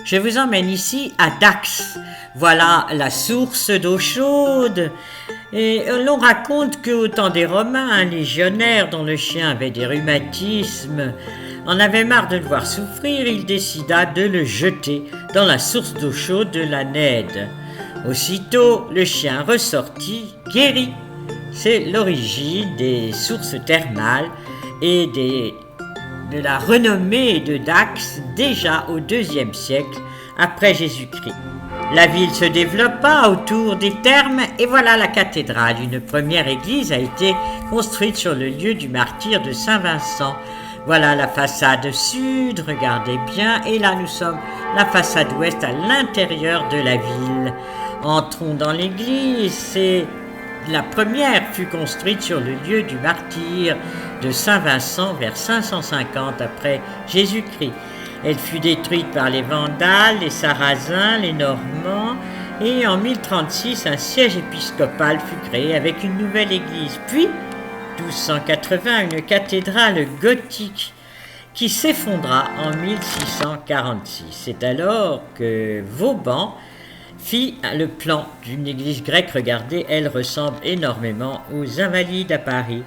Je vous emmène ici à Dax. Voilà la source d'eau chaude. Et l'on raconte qu'au temps des Romains, un légionnaire dont le chien avait des rhumatismes en avait marre de le voir souffrir. Il décida de le jeter dans la source d'eau chaude de la Nède. Aussitôt, le chien ressortit, guéri. C'est l'origine des sources thermales et de la renommée de Dax déjà au IIe siècle après Jésus-Christ. La ville se développa autour des thermes et voilà la cathédrale. Une première église a été construite sur le lieu du martyre de Saint-Vincent. Voilà la façade sud, regardez bien, et là nous sommes la façade ouest à l'intérieur de la ville. Entrons dans l'église, la première fut construite sur le lieu du martyre de Saint-Vincent vers 550 après Jésus-Christ. Elle fut détruite par les Vandales, les Sarrasins, les Normands, et en 1036, un siège épiscopal fut créé avec une nouvelle église. Puis, 1280, une cathédrale gothique qui s'effondra en 1646. C'est alors que Vauban fit le plan d'une église grecque. Regardez, elle ressemble énormément aux Invalides à Paris.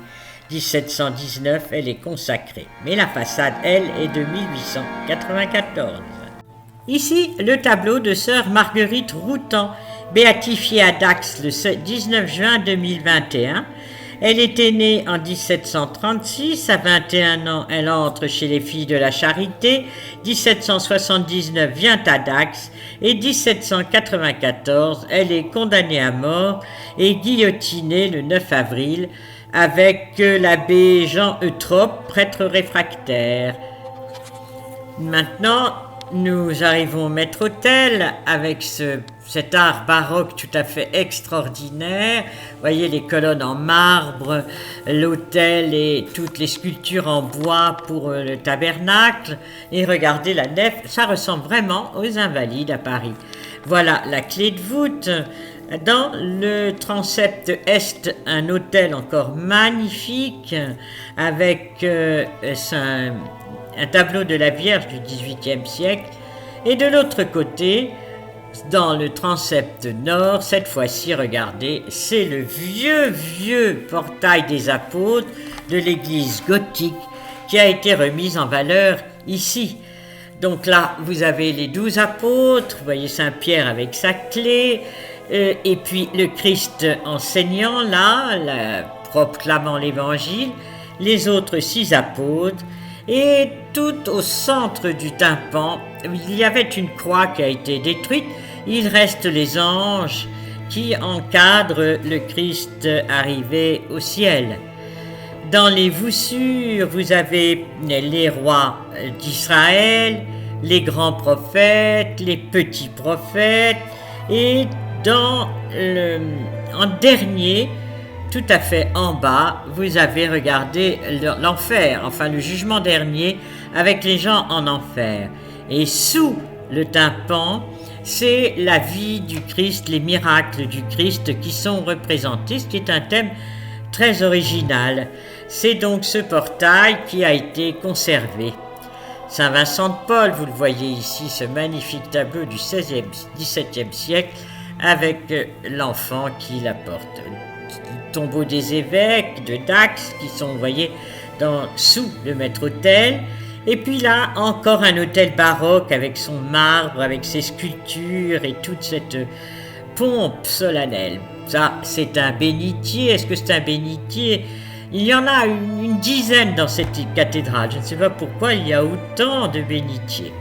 1719, elle est consacrée. Mais la façade, elle, est de 1894. Ici, le tableau de sœur Marguerite Routan, béatifiée à Dax le 19 juin 2021. Elle était née en 1736, à 21 ans, elle entre chez les Filles de la Charité, 1779 vient à Dax, et 1794, elle est condamnée à mort et guillotinée le 9 avril, avec l'abbé Jean Eutrope, prêtre réfractaire. Maintenant, nous arrivons au maître-autel avec cet art baroque tout à fait extraordinaire. Vous voyez les colonnes en marbre, l'autel et toutes les sculptures en bois pour le tabernacle. Et regardez la nef, ça ressemble vraiment aux Invalides à Paris. Voilà la clé de voûte. Dans le transept est, un autel encore magnifique avec un tableau de la Vierge du XVIIIe siècle. Et de l'autre côté, dans le transept nord, cette fois-ci, regardez, c'est le vieux portail des apôtres de l'église gothique qui a été remise en valeur ici. Donc là, vous avez les 12 apôtres, vous voyez Saint-Pierre avec sa clé, et puis le Christ enseignant là, proclamant l'évangile, les autres 6 apôtres, et tout au centre du tympan, il y avait une croix qui a été détruite. Il reste les anges qui encadrent le Christ arrivé au ciel. Dans les voussures, vous avez les rois d'Israël, les grands prophètes, les petits prophètes, et en dernier, tout à fait en bas, vous avez regardé l'enfer, enfin le jugement dernier, avec les gens en enfer. Et sous le tympan, c'est la vie du Christ, les miracles du Christ qui sont représentés, ce qui est un thème très original. C'est donc ce portail qui a été conservé. Saint Vincent de Paul, vous le voyez ici, ce magnifique tableau du XVIIe siècle avec l'enfant qui la porte. Le tombeau des évêques de Dax qui sont, vous voyez, sous le maître-autel. Et puis là, encore un autel baroque avec son marbre, avec ses sculptures et toute cette pompe solennelle. Ça, c'est un bénitier. Est-ce que c'est un bénitier ? Il y en a une dizaine dans cette cathédrale. Je ne sais pas pourquoi il y a autant de bénitiers.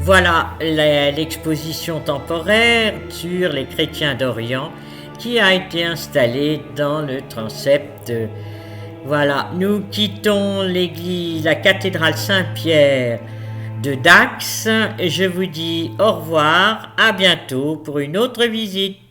Voilà l'exposition temporaire sur les chrétiens d'Orient qui a été installée dans le transept. Voilà, nous quittons l'église, la cathédrale Saint-Pierre de Dax. Je vous dis au revoir, à bientôt pour une autre visite.